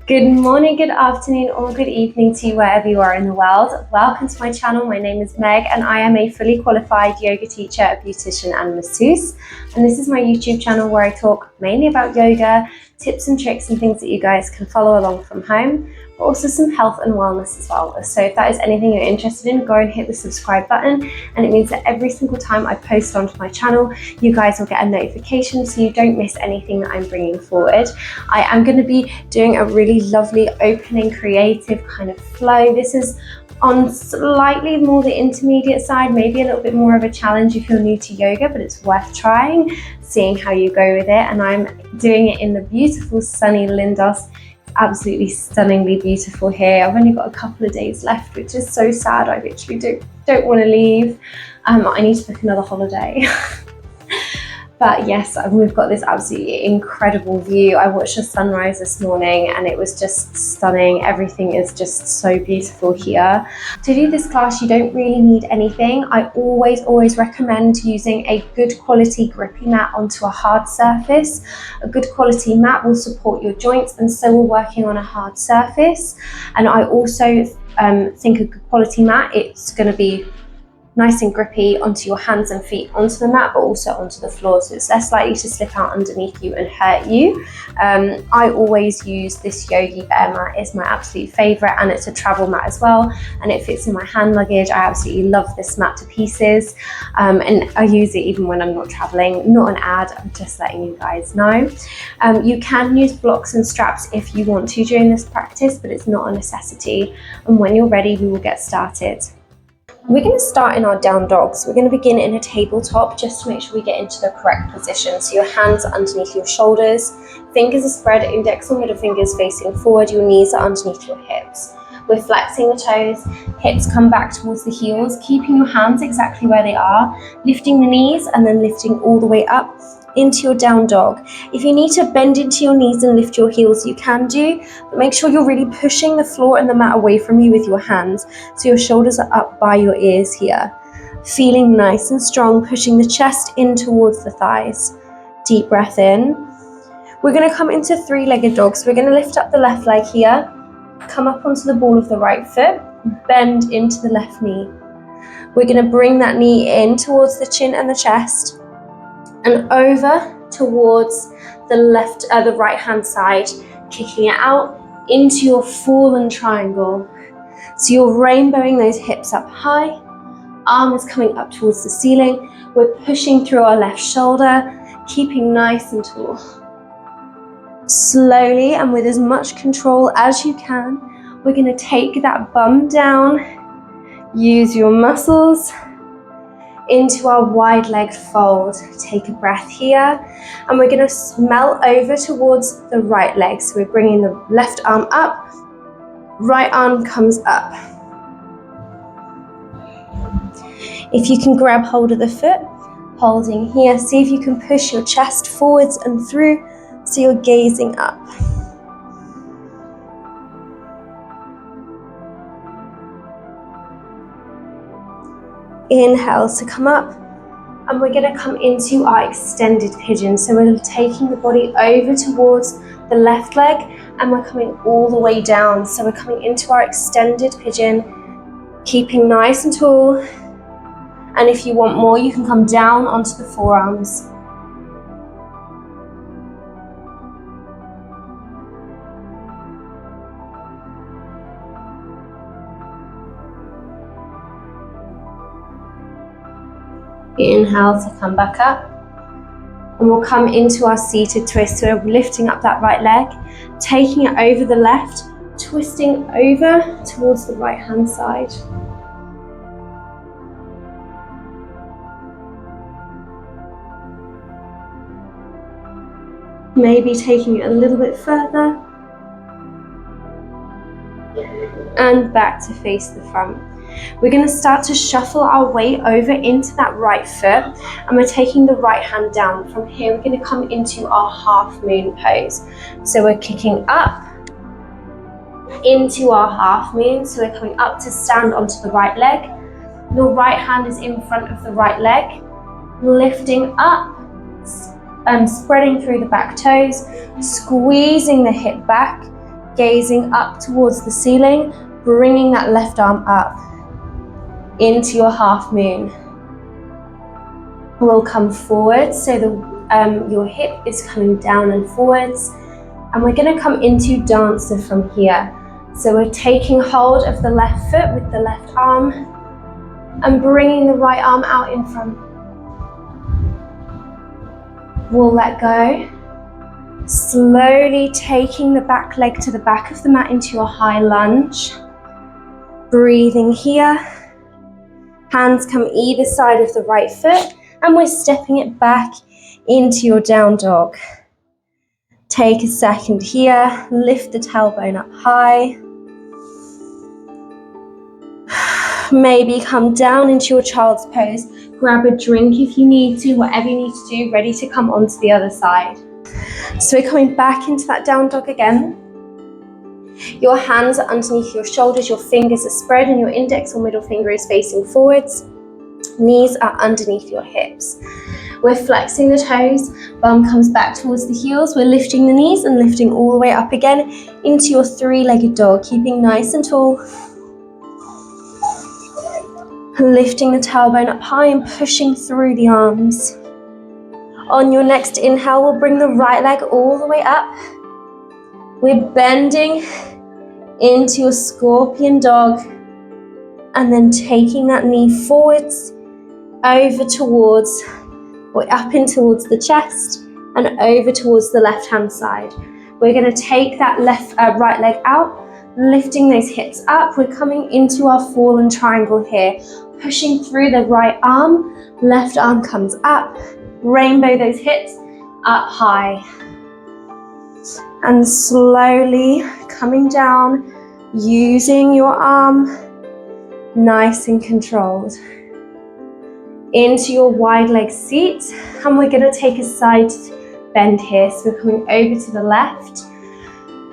Good morning, good afternoon, or good evening to you wherever you are in the world. Welcome to my channel. My name is Meg and I am a fully qualified yoga teacher, a beautician and masseuse. And this is my YouTube channel where I talk mainly about yoga, tips and tricks and things that you guys can follow along from home, but also some health and wellness as well. So if that is anything you're interested in, go and hit the subscribe button, and it means that every single time I post onto my channel, you guys will get a notification so you don't miss anything that I'm bringing forward. I am going to be doing a really lovely opening creative kind of flow. This is on slightly more the intermediate side, maybe a little bit more of a challenge if you're new to yoga, but it's worth trying, seeing how you go with it. And I'm doing it in the beautiful sunny Lindos. It's absolutely stunningly beautiful here. I've only got a couple of days left, which is so sad. I literally don't want to leave. I need to book another holiday. But yes, we've got this absolutely incredible view. I watched the sunrise this morning and it was just stunning. Everything is just so beautiful here. To do this class, you don't really need anything. I always recommend using a good quality grippy mat onto a hard surface. A good quality mat will support your joints, and so will working on a hard surface. And I also think a good quality mat, it's going to be nice and grippy onto your hands and feet onto the mat, but also onto the floor, so it's less likely to slip out underneath you and hurt you. I always use this yogavideo mat. It's my absolute favorite, and it's a travel mat as well, and it fits in my hand luggage. I absolutely love this mat to pieces, and I use it even when I'm not traveling. Not an ad, I'm just letting you guys know. You can use blocks and straps if you want to during this practice, but it's not a necessity. And when you're ready, we will get started. We're going to start in our down dogs. We're going to begin in a tabletop just to make sure we get into the correct position. So your hands are underneath your shoulders, fingers are spread, index and middle fingers facing forward, your knees are underneath your hips. We're flexing the toes, hips come back towards the heels, keeping your hands exactly where they are, lifting the knees and then lifting all the way up into your down dog. If you need to bend into your knees and lift your heels, you can do, but make sure you're really pushing the floor and the mat away from you with your hands, so your shoulders are up by your ears here. Feeling nice and strong, pushing the chest in towards the thighs. Deep breath in. We're going to come into three-legged dogs. We're going to lift up the left leg here, come up onto the ball of the right foot, bend into the left knee. We're going to bring that knee in towards the chin and the chest, and over towards the right hand side, kicking it out into your fallen triangle. So you're rainbowing those hips up high, arm is coming up towards the ceiling. We're pushing through our left shoulder, keeping nice and tall. Slowly and with as much control as you can, we're going to take that bum down, use your muscles into our wide leg fold. Take a breath here, and we're going to melt over towards the right leg. So we're bringing the left arm up, right arm comes up. If you can grab hold of the foot, holding here, see if you can push your chest forwards and through so you're gazing up. Inhale to come up, and we're going to come into our extended pigeon. So we're taking the body over towards the left leg, and we're coming all the way down. So we're coming into our extended pigeon, keeping nice and tall. And if you want more, you can come down onto the forearms. Inhale to come back up, and we'll come into our seated twist. So we're lifting up that right leg, taking it over the left, twisting over towards the right hand side. Maybe taking it a little bit further, and back to face the front. We're going to start to shuffle our way over into that right foot, and we're taking the right hand down. From here, we're going to come into our half moon pose. So we're kicking up into our half moon. So we're coming up to stand onto the right leg. Your right hand is in front of the right leg, lifting up, spreading through the back toes, squeezing the hip back, gazing up towards the ceiling, bringing that left arm up into your half moon. We'll come forward, so your hip is coming down and forwards, and we're going to come into dancer from here. So we're taking hold of the left foot with the left arm and bringing the right arm out in front. We'll let go. Slowly taking the back leg to the back of the mat into your high lunge. Breathing here. Hands come either side of the right foot, and we're stepping it back into your down dog. Take a second here, lift the tailbone up high. Maybe come down into your child's pose. Grab a drink if you need to, whatever you need to do, ready to come onto the other side. So we're coming back into that down dog again. Your hands are underneath your shoulders, your fingers are spread, and your index or middle finger is facing forwards. Knees are underneath your hips. We're flexing the toes, bum comes back towards the heels. We're lifting the knees and lifting all the way up again into your three-legged dog, keeping nice and tall. Lifting the tailbone up high and pushing through the arms. On your next inhale, we'll bring the right leg all the way up. We're bending into your scorpion dog and then taking that knee forwards, over towards, or up in towards the chest and over towards the left-hand side. We're going to take that right leg out, lifting those hips up. We're coming into our fallen triangle here, pushing through the right arm, left arm comes up, rainbow those hips up high. And slowly coming down, using your arm, nice and controlled. Into your wide leg seat, and we're going to take a side bend here. So we're coming over to the left,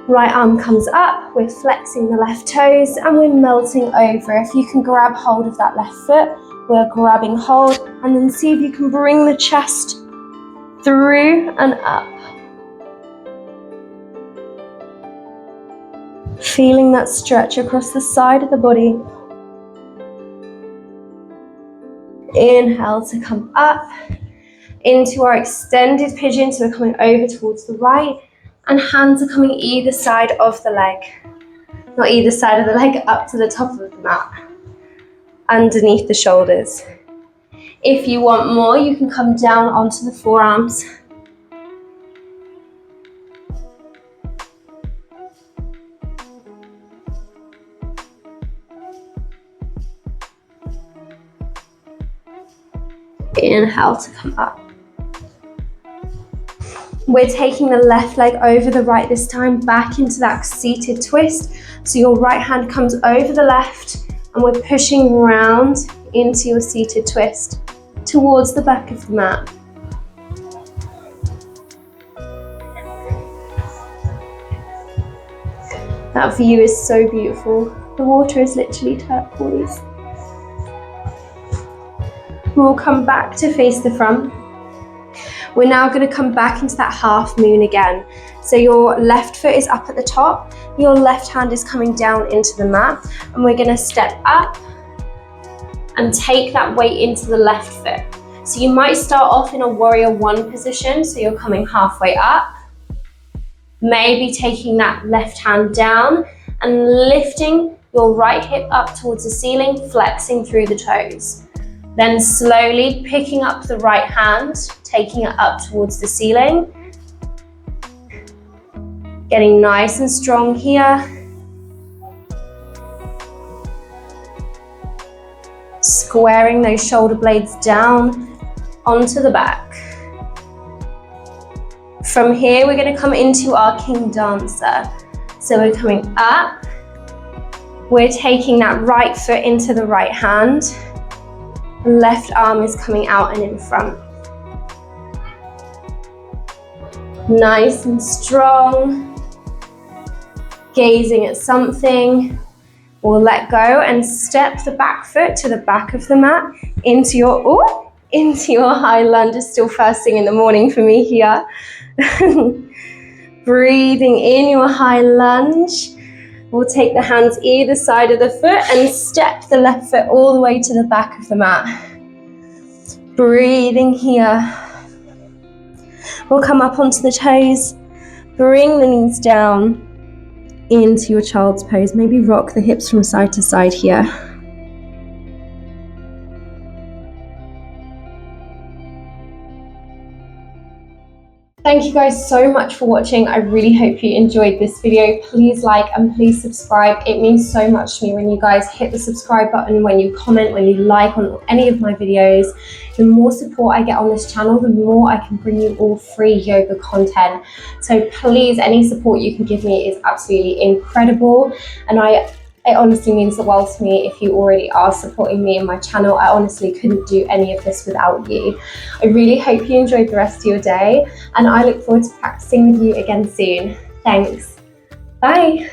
right arm comes up, we're flexing the left toes and we're melting over. If you can grab hold of that left foot, we're grabbing hold, and then see if you can bring the chest through and up. Feeling that stretch across the side of the body. Inhale to come up into our extended pigeon, so we're coming over towards the right, and hands are coming either side of the leg. Not either side of the leg, up to the top of the mat, underneath the shoulders. If you want more, you can come down onto the forearms. Inhale to come up. We're taking the left leg over the right this time, back into that seated twist. So your right hand comes over the left, and we're pushing round into your seated twist towards the back of the mat. That view is so beautiful. The water is literally turquoise. We'll come back to face the front. We're now going to come back into that half moon again. So your left foot is up at the top, your left hand is coming down into the mat, and we're going to step up and take that weight into the left foot. So you might start off in a warrior one position, so you're coming halfway up, maybe taking that left hand down and lifting your right hip up towards the ceiling, flexing through the toes. Then slowly picking up the right hand, taking it up towards the ceiling. Getting nice and strong here. Squaring those shoulder blades down onto the back. From here, we're going to come into our King Dancer. So we're coming up. We're taking that right foot into the right hand. Left arm is coming out and in front. Nice and strong. Gazing at something. We'll let go and step the back foot to the back of the mat into your high lunge. It's still first thing in the morning for me here. Breathing in your high lunge. We'll take the hands either side of the foot and step the left foot all the way to the back of the mat. Breathing here. We'll come up onto the toes. Bring the knees down into your child's pose. Maybe rock the hips from side to side here. Thank you guys so much for watching. I really hope you enjoyed this video. Please like and please subscribe. It means so much to me when you guys hit the subscribe button, when you comment, when you like on any of my videos. The more support I get on this channel, the more I can bring you all free yoga content. So please, any support you can give me is absolutely incredible. And it honestly means the world to me if you already are supporting me and my channel. I honestly couldn't do any of this without you. I really hope you enjoyed the rest of your day, and I look forward to practicing with you again soon. Thanks. Bye.